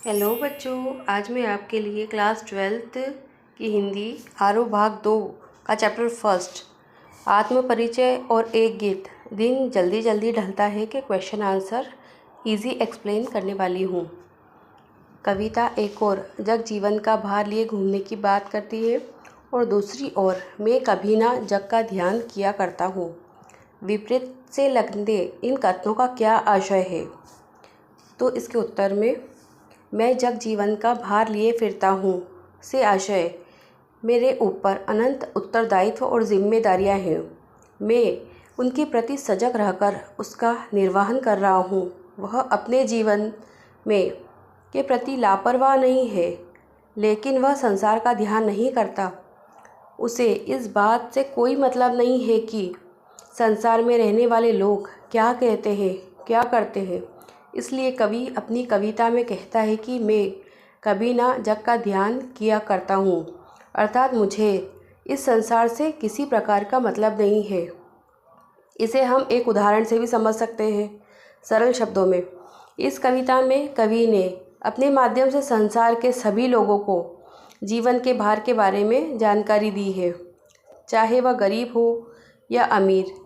Hello बच्चों, आज मैं आपके लिए क्लास 12th की हिंदी आरोह भाग 2 का चैप्टर फर्स्ट आत्म परिचय और एक गीत। दिन जल्दी जल्दी ढलता है कि क्वेश्चन आंसर इजी एक्सप्लेन करने वाली हूँ। कविता एक ओर जग जीवन का भार लिए घूमने की बात करती है और दूसरी ओर मैं कभी ना जग का ध्यान किया करता हूँ। विपरीत से लगने इन कथनों का क्या आशय है? तो इसके उत्तर में मैं जग जीवन का भार लिए फिरता हूँ से आशय मेरे ऊपर अनंत उत्तरदायित्व और जिम्मेदारियाँ हैं। मैं उनके प्रति सजग रहकर उसका निर्वहन कर रहा हूँ। वह अपने जीवन में के प्रति लापरवाह नहीं है, लेकिन वह संसार का ध्यान नहीं करता। उसे इस बात से कोई मतलब नहीं है कि संसार में रहने वाले लोग क्या कहते हैं, क्या करते हैं। इसलिए कवि अपनी कविता में कहता है कि मैं कभी ना जग का ध्यान किया करता हूँ, अर्थात मुझे इस संसार से किसी प्रकार का मतलब नहीं है। इसे हम एक उदाहरण से भी समझ सकते हैं। सरल शब्दों में इस कविता में कवि ने अपने माध्यम से संसार के सभी लोगों को जीवन के भार के बारे में जानकारी दी है, चाहे वह गरीब हो या अमीर।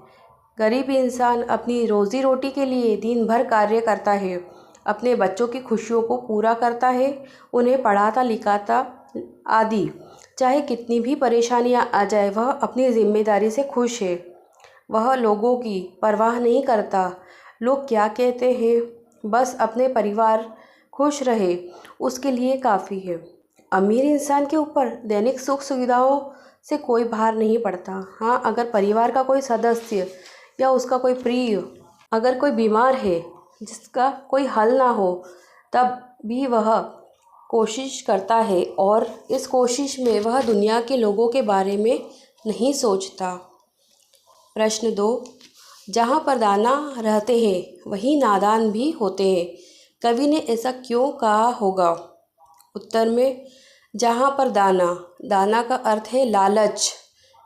गरीब इंसान अपनी रोज़ी रोटी के लिए दिन भर कार्य करता है, अपने बच्चों की खुशियों को पूरा करता है, उन्हें पढ़ाता लिखाता आदि। चाहे कितनी भी परेशानियां आ जाए, वह अपनी जिम्मेदारी से खुश है। वह लोगों की परवाह नहीं करता लोग क्या कहते हैं, बस अपने परिवार खुश रहे उसके लिए काफ़ी है। अमीर इंसान के ऊपर दैनिक सुख सुविधाओं से कोई भार नहीं पड़ता। हाँ, अगर परिवार का कोई सदस्य या उसका कोई प्रिय अगर कोई बीमार है जिसका कोई हल ना हो, तब भी वह कोशिश करता है और इस कोशिश में वह दुनिया के लोगों के बारे में नहीं सोचता। प्रश्न 2, जहाँ पर दाना रहते हैं वहीं नादान भी होते हैं। कवि ने ऐसा क्यों कहा होगा? उत्तर में जहाँ पर दाना का अर्थ है लालच,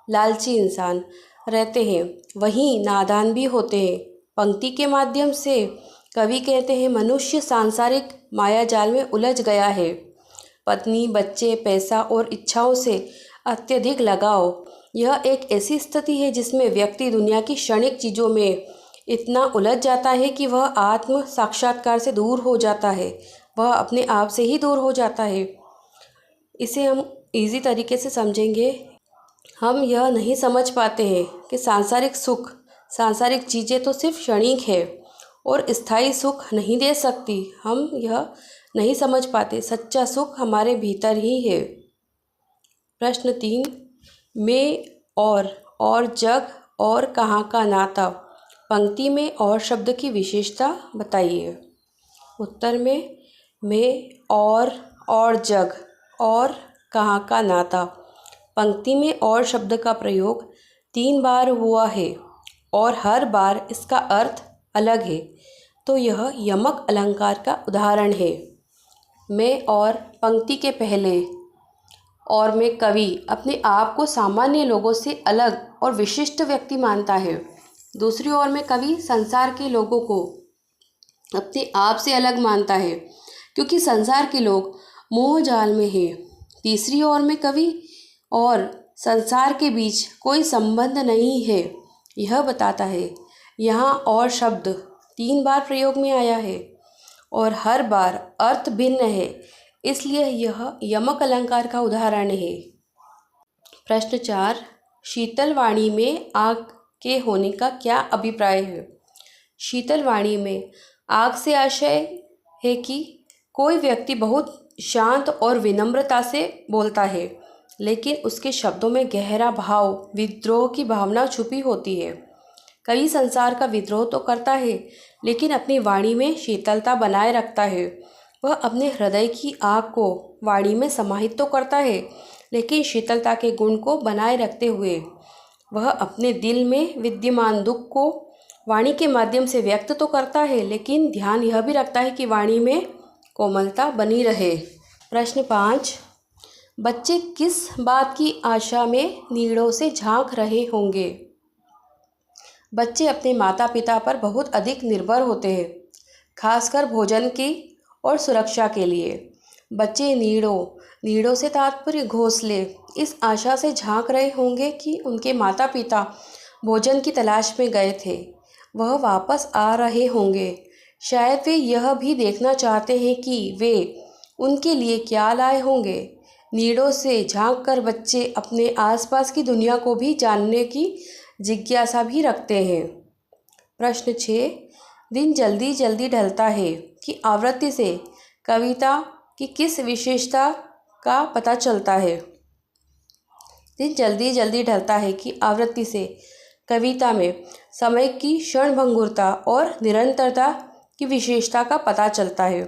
लालची इंसान रहते हैं वहीं नादान भी होते हैं। पंक्ति के माध्यम से कवि कहते हैं मनुष्य सांसारिक माया जाल में उलझ गया है। पत्नी, बच्चे, पैसा और इच्छाओं से अत्यधिक लगाव, यह एक ऐसी स्थिति है जिसमें व्यक्ति दुनिया की क्षणिक चीज़ों में इतना उलझ जाता है कि वह आत्म साक्षात्कार से दूर हो जाता है, वह अपने आप से ही दूर हो जाता है। इसे हम इजी तरीके से समझेंगे। हम यह नहीं समझ पाते हैं कि सांसारिक सुख, सांसारिक चीज़ें तो सिर्फ क्षणिक है और स्थायी सुख नहीं दे सकती। हम यह नहीं समझ पाते, सच्चा सुख हमारे भीतर ही है। प्रश्न 3, मैं और जग और कहाँ का नाता। पंक्ति में और शब्द की विशेषता बताइए। उत्तर में मैं और जग और कहाँ का नाता। पंक्ति में और शब्द का प्रयोग 3 बार हुआ है और हर बार इसका अर्थ अलग है, तो यह यमक अलंकार का उदाहरण है। मैं और पंक्ति के पहले और में कवि अपने आप को सामान्य लोगों से अलग और विशिष्ट व्यक्ति मानता है। दूसरी ओर में कवि संसार के लोगों को अपने आप से अलग मानता है, क्योंकि संसार के लोग मोह जाल में हैं। तीसरी ओर में कवि और संसार के बीच कोई संबंध नहीं है, यह बताता है। यहाँ और शब्द 3 बार प्रयोग में आया है और हर बार अर्थ भिन्न है, इसलिए यह यमक अलंकार का उदाहरण है। प्रश्न 4, शीतल वाणी में आग के होने का क्या अभिप्राय है? शीतल वाणी में आग से आशय है कि कोई व्यक्ति बहुत शांत और विनम्रता से बोलता है, लेकिन उसके शब्दों में गहरा भाव, विद्रोह की भावना छुपी होती है। कवि संसार का विद्रोह तो करता है, लेकिन अपनी वाणी में शीतलता बनाए रखता है। वह अपने हृदय की आग को वाणी में समाहित तो करता है, लेकिन शीतलता के गुण को बनाए रखते हुए वह अपने दिल में विद्यमान दुख को वाणी के माध्यम से व्यक्त तो करता है, लेकिन ध्यान यह भी रखता है कि वाणी में कोमलता बनी रहे। प्रश्न 5, बच्चे किस बात की आशा में नीड़ों से झांक रहे होंगे? बच्चे अपने माता पिता पर बहुत अधिक निर्भर होते हैं, खासकर भोजन की और सुरक्षा के लिए। बच्चे नीड़ों से तात्पर्य घोंसले इस आशा से झांक रहे होंगे कि उनके माता पिता भोजन की तलाश में गए थे, वह वापस आ रहे होंगे। शायद वे यह भी देखना चाहते हैं कि वे उनके लिए क्या लाए होंगे। नीड़ों से झांककर बच्चे अपने आसपास की दुनिया को भी जानने की जिज्ञासा भी रखते हैं। प्रश्न 6, दिन जल्दी जल्दी ढलता है कि आवृत्ति से कविता की किस विशेषता का पता चलता है? दिन जल्दी जल्दी ढलता है कि आवृत्ति से कविता में समय की क्षणभंगुरता और निरंतरता की विशेषता का पता चलता है।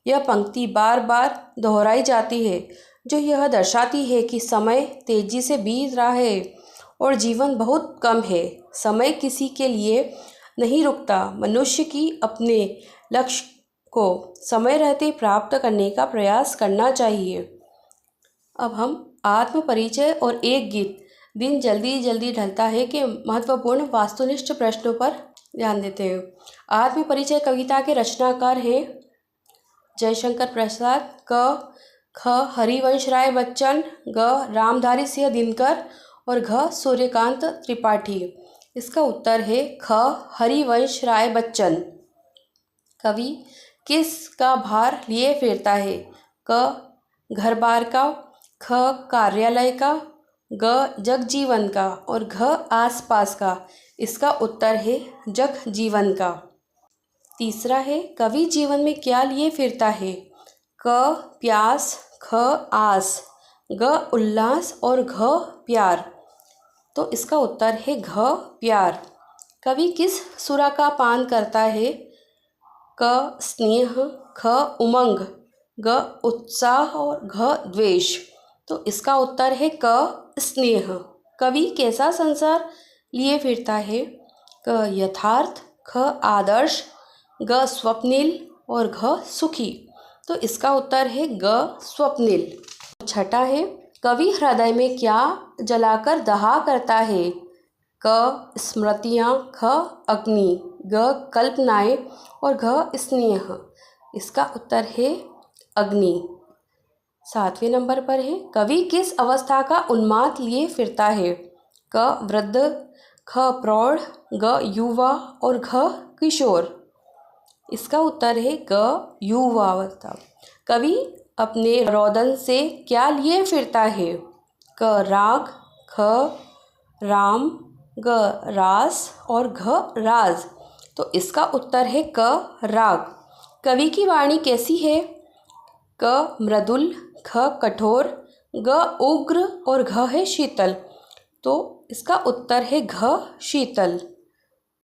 यह पंक्ति बार बार दोहराई जाती है, जो यह दर्शाती है कि समय तेजी से बीत रहा है और जीवन बहुत कम है। समय किसी के लिए नहीं रुकता। मनुष्य की अपने लक्ष्य को समय रहते प्राप्त करने का प्रयास करना चाहिए। अब हम आत्म परिचय और एक गीत दिन जल्दी जल्दी ढलता है के महत्वपूर्ण वास्तुनिष्ठ प्रश्नों पर ध्यान देते हैं। आत्म परिचय कविता के रचनाकार हैं जयशंकर प्रसाद, ख हरिवंश राय बच्चन, ग रामधारी सिंह दिनकर और घ सूर्यकांत त्रिपाठी। इसका उत्तर है ख हरिवंश राय बच्चन। कवि किस का भार लिए फिरता है? क घर बार का, ख कार्यालय का, ग जगजीवन का और घ आसपास का। इसका उत्तर है जगजीवन का। तीसरा है कवि जीवन में क्या लिए फिरता है? क प्यास, ख आस, ग उल्लास और घ प्यार। तो इसका उत्तर है घ प्यार। कवि किस सुरा का पान करता है? क स्नेह, ख उमंग, ग उत्साह और घ द्वेष। तो इसका उत्तर है क स्नेह। कवि कैसा संसार लिए फिरता है? क यथार्थ, ख आदर्श, ग स्वप्निल और घ सुखी। तो इसका उत्तर है ग स्वप्निल। छठा है कवि हृदय में क्या जलाकर दहा करता है? क स्मृतियाँ, ख अग्नि, ग कल्पनाएं और घ स्नेह। इसका उत्तर है अग्नि। 7वें नंबर पर है कवि किस अवस्था का उन्माद लिए फिरता है? क वृद्ध, ख प्रौढ़, ग युवा और घ किशोर। इसका उत्तर है ग युवावस्था। कवि अपने रोदन से क्या लिए फिरता है? क राग, ख राम, ग रास और घ राज। तो इसका उत्तर है क राग। कवि की वाणी कैसी है? क मृदुल, ख कठोर, ग उग्र और घ है शीतल। तो इसका उत्तर है घ शीतल।